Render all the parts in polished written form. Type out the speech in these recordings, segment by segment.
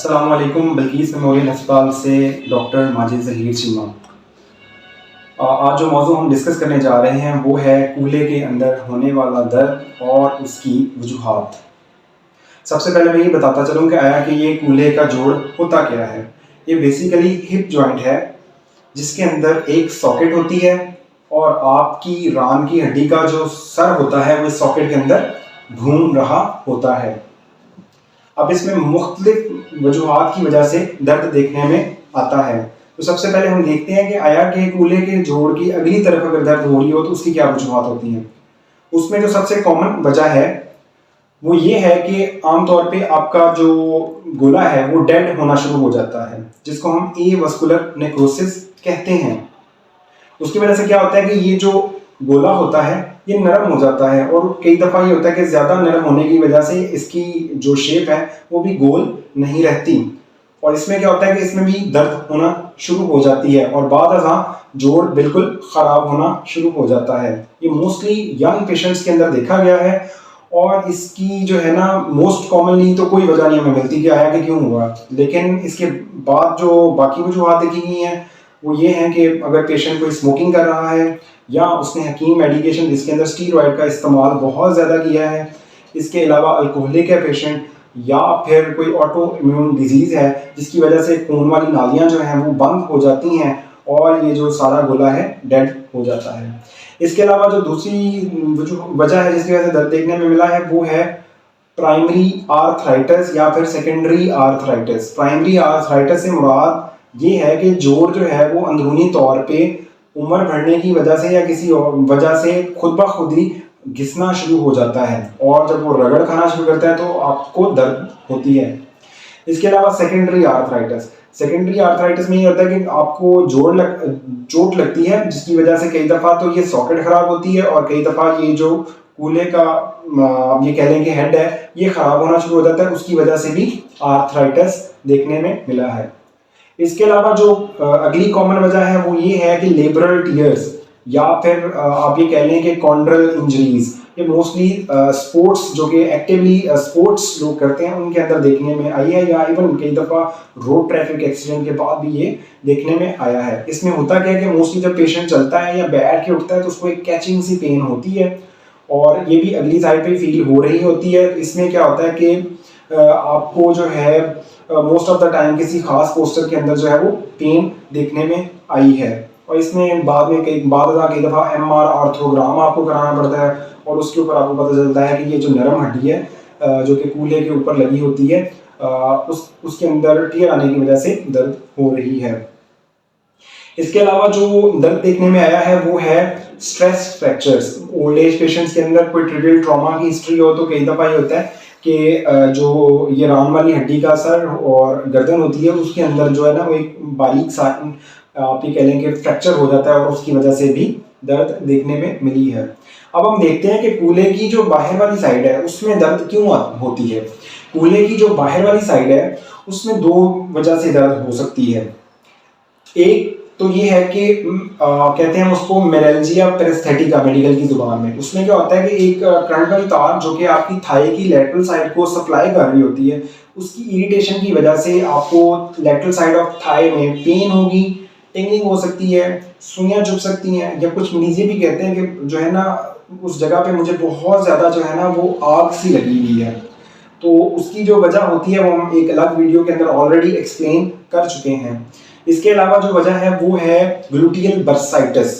अस्सलाम वालेकुम। बल्कीस मेमोरियल अस्पताल से डॉक्टर माजिद ज़हीर चीमा। आज जो मौजू हम डिस्कस करने जा रहे हैं वो है कूल्हे के अंदर होने वाला दर्द और उसकी वजूहात। सबसे पहले मैं ये बताता चलूँ कि आया कि ये कूल्हे का जोड़ होता क्या है। ये बेसिकली हिप जॉइंट है जिसके अंदर एक सॉकेट होती है और आपकी रान की हड्डी का जो सर होता है वो सॉकेट के अंदर घूम रहा होता है। अब इसमें मुख्तलिफ वजूहात की वजह से दर्द देखने में आता है। तो सबसे पहले हम देखते हैं कि आया कि कूल्हे के जोड़ की अगली तरफ अगर दर्द हो रही हो तो उसकी क्या वजूहात होती हैं। उसमें जो सबसे कॉमन वजह है वो ये है कि आमतौर पे आपका जो गोला है वो डेड होना शुरू हो जाता है, जिसको हम एवस्कुलर नेक्रोसिस कहते हैं। उसकी वजह से क्या होता है कि ये जो गोला होता है ये नरम हो जाता है और कई दफ़ा ये होता है कि ज़्यादा नरम होने की वजह से इसकी जो शेप है वो भी गोल नहीं रहती और इसमें क्या होता है कि इसमें भी दर्द होना शुरू हो जाती है और बाद अज़ां जोड़ बिल्कुल ख़राब होना शुरू हो जाता है। ये मोस्टली यंग पेशेंट्स के अंदर देखा गया है और इसकी जो है ना मोस्ट कॉमनली तो कोई वजह नहीं हमें मिलती कि आया कि क्यों हुआ, लेकिन इसके बाद जो बाकी वजूहात देखी गई हैं वो ये हैं कि अगर पेशेंट कोई स्मोकिंग कर रहा है या उसने हकीम मेडिकेशन जिसके अंदर स्टीरॉयड का इस्तेमाल बहुत ज़्यादा किया है, इसके अलावा अल्कोहलिक है पेशेंट या फिर कोई ऑटो इम्यून डिजीज़ है जिसकी वजह से खून वाली नालियाँ जो हैं वो बंद हो जाती हैं और ये जो सारा गोला है डेड हो जाता है। इसके अलावा जो दूसरी वजह है जिसकी वजह से दर्द देखने में मिला है वो है प्राइमरी आर्थराइटिस या फिर सेकेंडरी आर्थराइटिस। प्राइमरी आर्थराइटिस से मुराद ये है कि जोड़ जो है वो अंदरूनी तौर पे उम्र बढ़ने की वजह से या किसी वजह से खुद ब खुद ही घिसना शुरू हो जाता है और जब वो रगड़ खाना शुरू करता है तो आपको दर्द होती है। इसके अलावा सेकेंडरी आर्थराइटिस में ये होता है कि आपको चोट लगती है जिसकी वजह से कई दफ़ा तो ये सॉकेट ख़राब होती है और कई दफ़ा ये जो कूल्हे का ये कह लें कि हेड है ये ख़राब होना शुरू हो जाता है, उसकी वजह से भी आर्थराइटिस देखने में मिला है। इसके अलावा जो अगली कॉमन वजह है वो ये है कि लेबरल टीयर्स या फिर आप ये कह लें कि कॉन्ड्रल इंजरीज। ये मोस्टली स्पोर्ट्स जो कि एक्टिवली स्पोर्ट्स लोग करते हैं उनके अंदर देखने में आई है या इवन कई दफ़ा रोड ट्रैफिक एक्सीडेंट के बाद भी ये देखने में आया है। इसमें होता क्या है कि मोस्टली जब पेशेंट चलता है या बैठ के उठता है तो उसको एक कैचिंग सी पेन होती है और ये भी अगली साइड पे फील हो रही होती है। इसमें क्या होता है कि आपको जो है मोस्ट ऑफ द टाइम किसी खास पोस्टर के अंदर जो है वो पेन देखने में आई है और इसमें बाद में कई दफ़ा MR आर्थोग्राम आपको कराना पड़ता है और उसके ऊपर आपको पता चलता है कि ये जो नरम हड्डी है जो कि कूल्हे के ऊपर लगी होती है उसके अंदर टीयर आने की वजह से दर्द हो रही है। इसके अलावा जो दर्द देखने में आया है वो है stress fractures. Old age patients के अंदर कोई ट्रिवियल ट्रॉमा की हिस्ट्री हो तो कई दफ़ा ये होता है कि जो ये रान वाली हड्डी का सर और गर्दन होती है उसके अंदर जो है ना वो एक बारीक सा आप ये कह लें कि फ्रैक्चर हो जाता है और उसकी वजह से भी दर्द देखने में मिली है। अब हम देखते हैं कि कूल्हे की जो बाहर वाली साइड है उसमें दर्द क्यों होती है। कूल्हे की जो बाहर वाली साइड है उसमें दो वजह से दर्द हो सकती है। एक तो ये है कि कहते हैं उसको मेरेल्जिया पेरिस्थेटिका मेडिकल की जुबान में। उसमें क्या होता है कि एक करंट वाली तार जो कि आपकी थाई की लेटरल साइड को सप्लाई कर रही होती है उसकी इरिटेशन की वजह से आपको लेटरल साइड ऑफ थाई में पेन होगी, टिंगलिंग हो सकती है, सुइयां चुभ सकती हैं या कुछ मरीज ये भी कहते हैं कि जो है ना उस जगह पे मुझे बहुत ज़्यादा जो है ना वो आग सी लगी हुई है। तो उसकी जो वजह होती है वो हम एक अलग वीडियो के अंदर ऑलरेडी एक्सप्लेन कर चुके हैं। इसके अलावा जो वजह है वो है ग्लूटियल बर्साइटिस।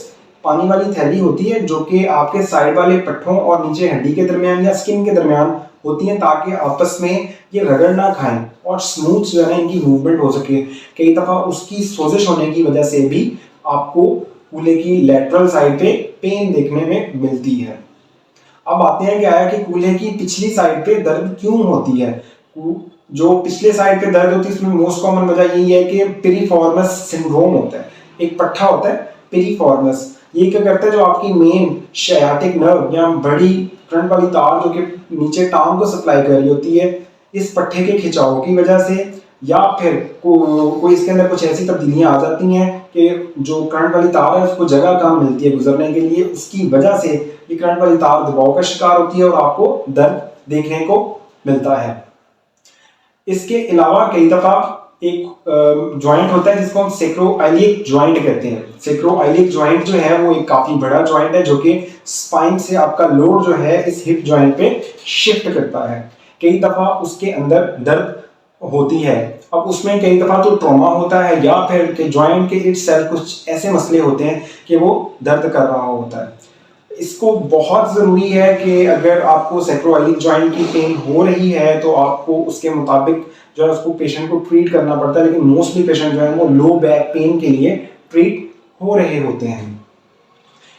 पानी वाली थैली होती है जो कि आपके साइड वाले पट्ठों और नीचे हड्डी के दरमियान या स्किन के दरमियान होती हैं ताकि आपस में ये रगड़ ना खाएं और स्मूथ जो है ना इनकी मूवमेंट हो सके। कई दफ़ा उसकी सोजिश होने की वजह से भी आपको कूल्हे की लेटरल साइड पे पेन देखने में मिलती है। अब आते हैं कि आया कि कूल्हे की पिछली साइड पे दर्द क्यों होती है। जो पिछले साइड पे दर्द होती है इसमें मोस्ट कॉमन वजह यही है कि पिरिफॉर्मस सिंड्रोम होता है। एक पट्ठा होता है पिरिफॉर्मस, ये क्या करता है जो आपकी मेन शयाटिक नर्व या बड़ी करंट वाली तार जो कि नीचे टांग को सप्लाई कर रही होती है इस पट्ठे के खिंचाव की वजह से या फिर कोई इसके अंदर कुछ ऐसी तब्दीलियां आ जाती हैं कि जो करंट वाली तार है उसको जगह कम मिलती है गुजरने के लिए, उसकी वजह से ये करंट वाली तार दबाव का शिकार होती है और आपको दर्द देखने को मिलता है। इसके अलावा कई दफ़ा एक जॉइंट होता है जिसको हम सेक्रोइलिक जॉइंट कहते हैं। सेक्रोइलिक जॉइंट जो है वो एक काफ़ी बड़ा जॉइंट है जो कि स्पाइन से आपका लोड जो है इस हिप जॉइंट पे शिफ्ट करता है। कई दफ़ा उसके अंदर दर्द होती है। अब उसमें कई दफ़ा तो ट्रॉमा होता है या फिर कि जॉइंट के इटसेल्फ कुछ ऐसे मसले होते हैं कि वो दर्द कर रहा होता है। इसको बहुत ज़रूरी है कि अगर आपको सेक्रोइलिक जॉइंट की पेन हो रही है तो आपको उसके मुताबिक जो है उसको पेशेंट को ट्रीट करना पड़ता है, लेकिन मोस्टली पेशेंट जो है वो लो बैक पेन के लिए ट्रीट हो रहे होते हैं।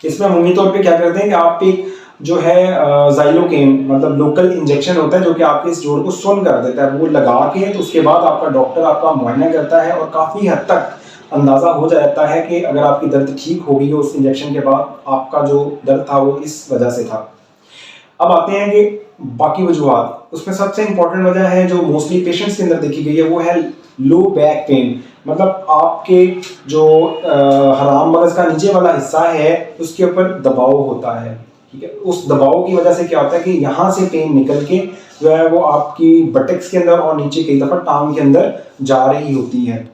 इसमें अमूमी तौर पे क्या करते हैं कि आप एक जो है ज़ाइलोकेन मतलब लोकल इंजेक्शन होता है जो कि आपके इस जोड़ को सुन्न कर देता है, वो लगा के तो उसके बाद आपका डॉक्टर आपका मुआयना करता है और काफ़ी हद तक अंदाज़ा हो जाता है कि अगर आपकी दर्द ठीक होगी उस इंजेक्शन के बाद, आपका जो दर्द था वो इस वजह से था। अब आते हैं कि बाकी वजूहात। उसमें सबसे इंपॉर्टेंट वजह है जो मोस्टली पेशेंट्स के अंदर देखी गई है वो है लो बैक पेन। मतलब आपके जो हराम मगज का नीचे वाला हिस्सा है उसके ऊपर दबाव होता है, ठीक है। उस दबाव की वजह से क्या होता है कि यहाँ से पेन निकल के जो है वो आपकी बटेक्स के अंदर और नीचे कई दफ़ा टांग के अंदर जा रही होती है।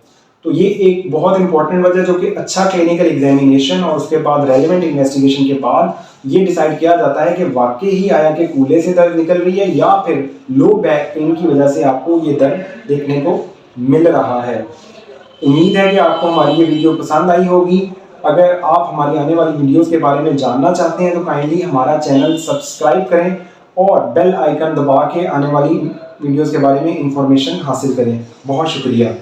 तो ये एक बहुत इंपॉर्टेंट वजह जो कि अच्छा क्लिनिकल एग्जामिनेशन और उसके बाद रेलिवेंट इन्वेस्टिगेशन के बाद ये डिसाइड किया जाता है कि वाकई ही आया कि कूल्हे से दर्द निकल रही है या फिर लो बैक पेन की वजह से आपको ये दर्द देखने को मिल रहा है। उम्मीद है कि आपको हमारी ये वीडियो पसंद आई होगी। अगर आप हमारी आने वाली वीडियोस के बारे में जानना चाहते हैं तो काइंडली हमारा चैनल सब्सक्राइब करें और बेल आइकन दबा के आने वाली वीडियोस के बारे में इंफॉर्मेशन हासिल करें। बहुत शुक्रिया।